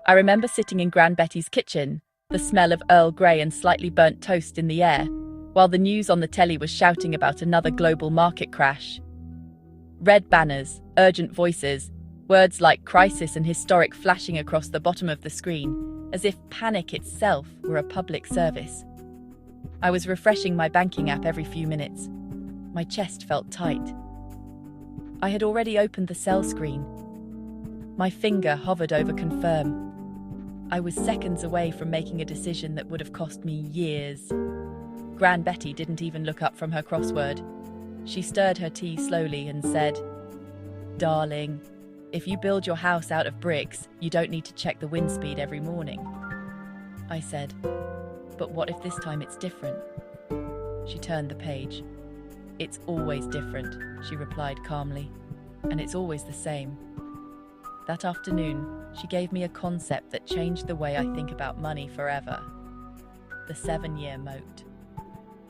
I remember sitting in Gran Betty's kitchen, the smell of Earl Grey and slightly burnt toast in the air, while the news on the telly was shouting about another global market crash. Red banners, urgent voices, words like crisis and historic flashing across the bottom of the screen, as if panic itself were a public service. I was refreshing my banking app every few minutes. My chest felt tight. I had already opened the sell screen. My finger hovered over confirm. I was seconds away from making a decision that would have cost me years. Gran Betty didn't even look up from her crossword. She stirred her tea slowly and said, "Darling, if you build your house out of bricks, you don't need to check the wind speed every morning." I said, "But what if this time it's different?" She turned the page. "It's always different," she replied calmly, "and it's always the same." That afternoon, she gave me a concept that changed the way I think about money forever. The 7-year moat.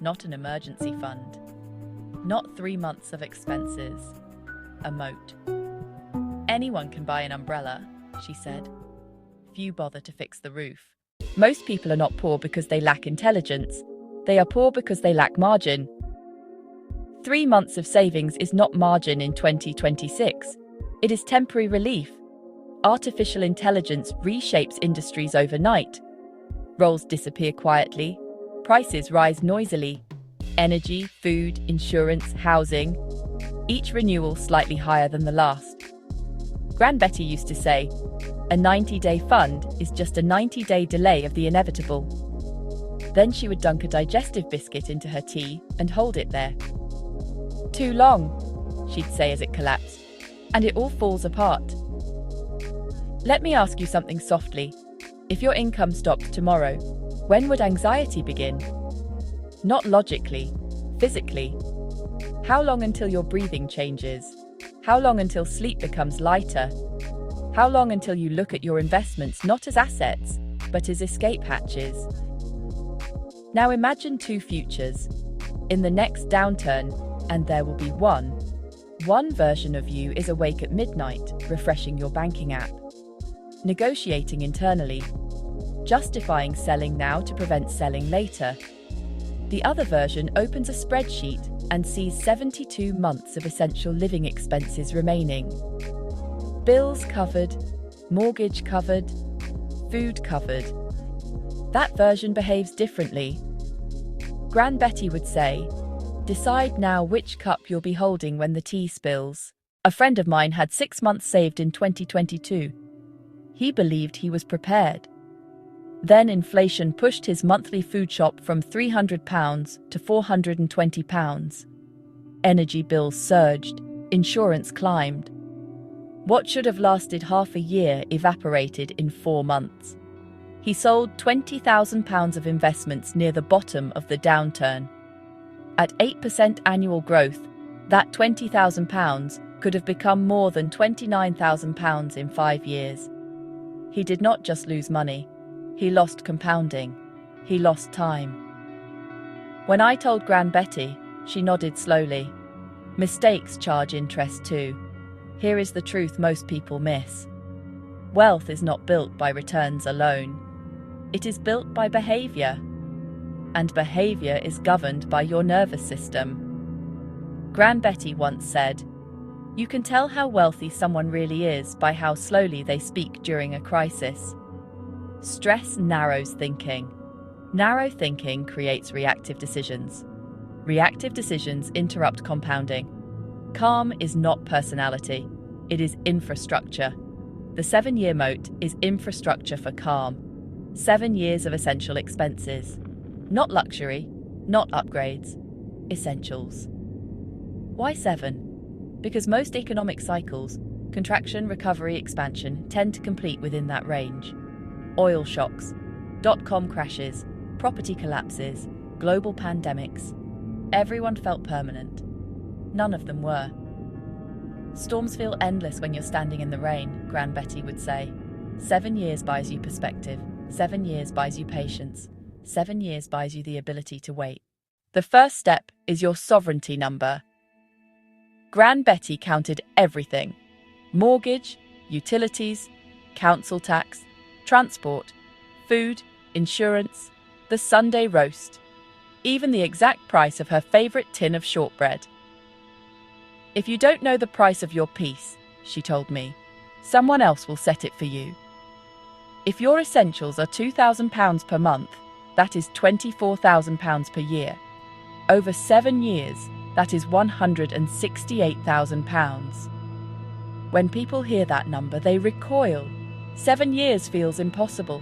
Not an emergency fund. Not 3 months of expenses. A moat. Anyone can buy an umbrella, she said. Few bother to fix the roof. Most people are not poor because they lack intelligence. They are poor because they lack margin. 3 months of savings is not margin in 2026. It is temporary relief. Artificial intelligence reshapes industries overnight. Roles disappear quietly. Prices rise noisily. Energy, food, insurance, housing. Each renewal slightly higher than the last. Gran Betty used to say, "A 90-day fund is just a 90-day delay of the inevitable." Then she would dunk a digestive biscuit into her tea and hold it there. "Too long," she'd say as it collapsed, "and it all falls apart." Let me ask you something softly. If your income stopped tomorrow, when would anxiety begin? Not logically, physically. How long until your breathing changes? How long until sleep becomes lighter? How long until you look at your investments not as assets, but as escape hatches? Now imagine 2 futures. In the next downturn, and there will be one version of you is awake at midnight, refreshing your banking app, negotiating internally, justifying selling now to prevent selling later. The other version opens a spreadsheet and sees 72 months of essential living expenses remaining. Bills covered, mortgage covered, food covered. That version behaves differently. Gran Betty would say, "Decide now which cup you'll be holding when the tea spills." A friend of mine had 6 months saved in 2022. He believed he was prepared. Then inflation pushed his monthly food shop from £300 to £420. Energy bills surged, insurance climbed. What should have lasted half a year evaporated in 4 months. He sold £20,000 of investments near the bottom of the downturn. At 8% annual growth, that £20,000 could have become more than £29,000 in 5 years. He did not just lose money. He lost compounding. He lost time. When I told Gran Betty, she nodded slowly. Mistakes charge interest too. Here is the truth most people miss. Wealth is not built by returns alone. It is built by behavior. And behavior is governed by your nervous system. Gran Betty once said, "You can tell how wealthy someone really is by how slowly they speak during a crisis." Stress narrows thinking. Narrow thinking creates reactive decisions. Reactive decisions interrupt compounding. Calm is not personality. It is infrastructure. The 7-year moat is infrastructure for calm. 7 years of essential expenses. Not luxury, not upgrades. Essentials. Why 7? Because most economic cycles, contraction, recovery, expansion, tend to complete within that range. Oil shocks, dot-com crashes, property collapses, global pandemics. Everyone felt permanent. None of them were. Storms feel endless when you're standing in the rain, Gran Betty would say. 7 years buys you perspective. 7 years buys you patience. 7 years buys you the ability to wait. The first step is your sovereignty number. Gran Betty counted everything. Mortgage, utilities, council tax, transport, food, insurance, the Sunday roast, even the exact price of her favorite tin of shortbread. "If you don't know the price of your piece," she told me, "someone else will set it for you. If your essentials are £2,000 per month, that is £24,000 per year. Over 7 years, that is £168,000. When people hear that number, they recoil. 7 years feels impossible.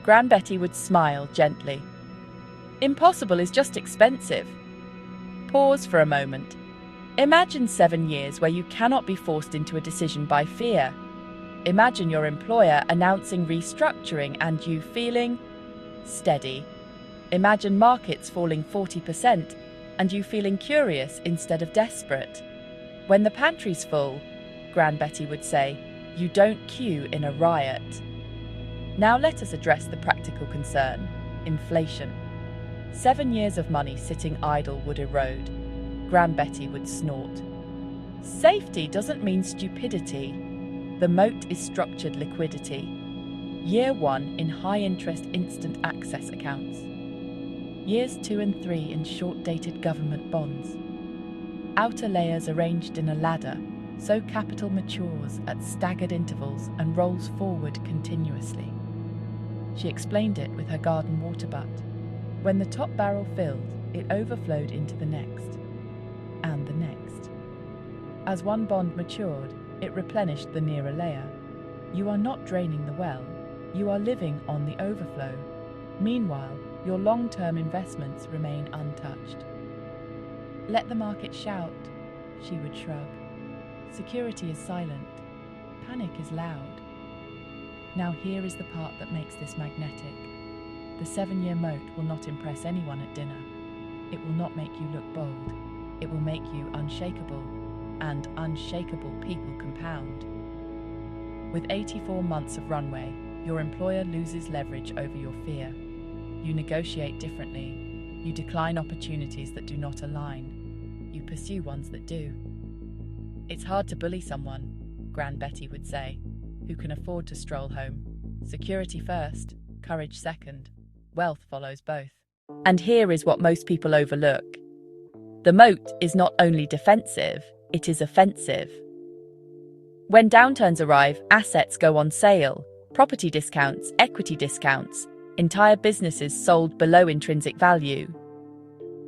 Gran Betty would smile gently. Impossible is just expensive. Pause for a moment. Imagine 7 years where you cannot be forced into a decision by fear. Imagine your employer announcing restructuring and you feeling steady. Imagine markets falling 40% and you feeling curious instead of desperate. When the pantry's full, Gran Betty would say, you don't queue in a riot. Now let us address the practical concern, inflation. 7 years of money sitting idle would erode. Gran Betty would snort. Safety doesn't mean stupidity. The Moat is structured liquidity. Year 1 in high-interest instant access accounts. Years 2 and 3 in short-dated government bonds. Outer layers arranged in a ladder, so capital matures at staggered intervals and rolls forward continuously. She explained it with her garden water butt. When the top barrel filled, it overflowed into the next, and the next. As one bond matured, it replenished the nearer layer. You are not draining the well, you are living on the overflow. Meanwhile, your long-term investments remain untouched. Let the market shout, she would shrug. Security is silent, panic is loud. Now here is the part that makes this magnetic. The 7-year moat will not impress anyone at dinner. It will not make you look bold. It will make you unshakable, and unshakable people compound. With 84 months of runway, your employer loses leverage over your fear. You negotiate differently. You decline opportunities that do not align. You pursue ones that do. It's hard to bully someone, Gran Betty would say, who can afford to stroll home. Security first, courage second. Wealth follows both. And here is what most people overlook. The moat is not only defensive, it is offensive. When downturns arrive, assets go on sale, property discounts, equity discounts, entire businesses sold below intrinsic value.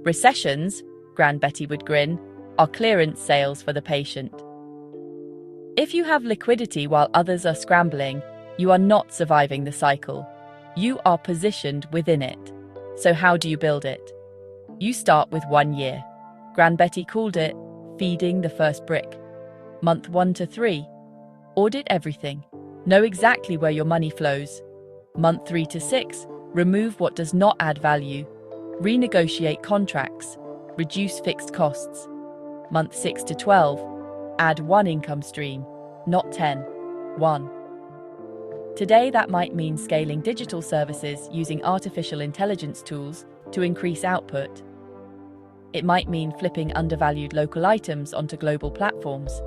Recessions, Gran Betty would grin, are clearance sales for the patient. If you have liquidity while others are scrambling, you are not surviving the cycle. You are positioned within it. So how do you build it? You start with 1 year. Gran Betty called it feeding the first brick. Month 1 to 3, audit everything. Know exactly where your money flows. Month 3 to 6, remove what does not add value. Renegotiate contracts. Reduce fixed costs. Month 6 to 12, add 1 income stream, not 10. 1. Today that might mean scaling digital services using artificial intelligence tools to increase output. It might mean flipping undervalued local items onto global platforms.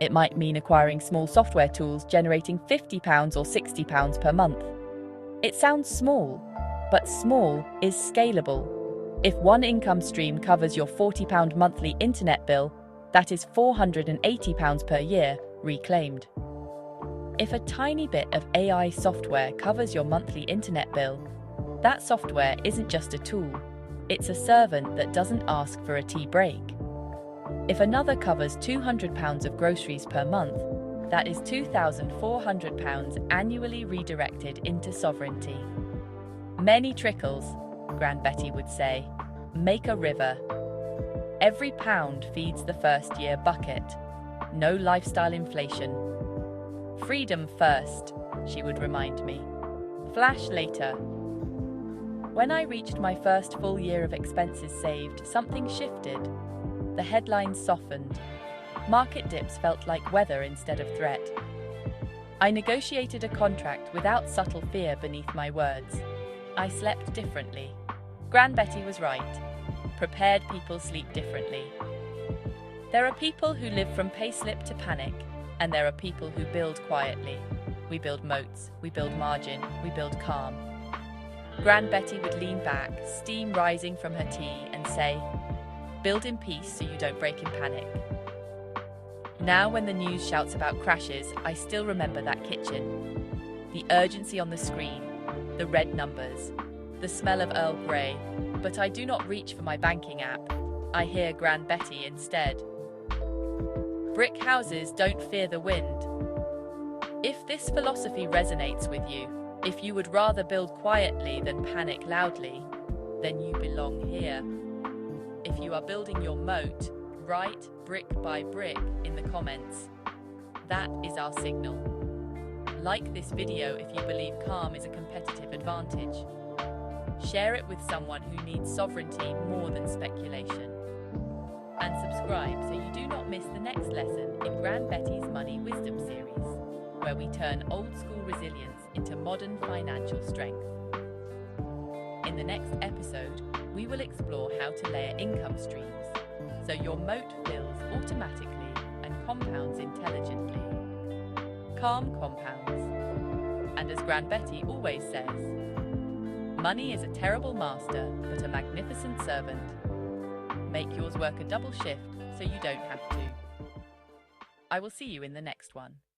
It might mean acquiring small software tools generating £50 or £60 per month. It sounds small, but small is scalable. If 1 income stream covers your £40 monthly internet bill, that is £480 per year reclaimed. If a tiny bit of AI software covers your monthly internet bill, that software isn't just a tool, it's a servant that doesn't ask for a tea break. If another covers £200 of groceries per month, that is £2,400 annually redirected into sovereignty. Many trickles, Gran Betty would say, make a river. Every pound feeds the first year bucket. No lifestyle inflation. Freedom first, she would remind me. Flash later. When I reached my first full year of expenses saved, something shifted. The headlines softened. Market dips felt like weather instead of threat. I negotiated a contract without subtle fear beneath my words. I slept differently. Gran Betty was right. Prepared people sleep differently. There are people who live from payslip to panic, and there are people who build quietly. We build moats, we build margin, we build calm. Gran Betty would lean back, steam rising from her tea, and say, "Build in peace so you don't break in panic." Now when the news shouts about crashes, I still remember that kitchen. The urgency on the screen, the red numbers, the smell of Earl Grey, but I do not reach for my banking app. I hear Gran Betty instead. Brick houses don't fear the wind. If this philosophy resonates with you, if you would rather build quietly than panic loudly, then you belong here. If you are building your moat, write brick by brick in the comments. That is our signal. Like this video if you believe calm is a competitive advantage. Share it with someone who needs sovereignty more than speculation. And subscribe so you do not miss the next lesson in Gran Betty's Money Wisdom series, where we turn old-school resilience into modern financial strength. In the next episode, we will explore how to layer income streams, so your moat fills automatically and compounds intelligently. Calm compounds. And as Gran Betty always says, money is a terrible master, but a magnificent servant. Make yours work a double shift so you don't have to. I will see you in the next one.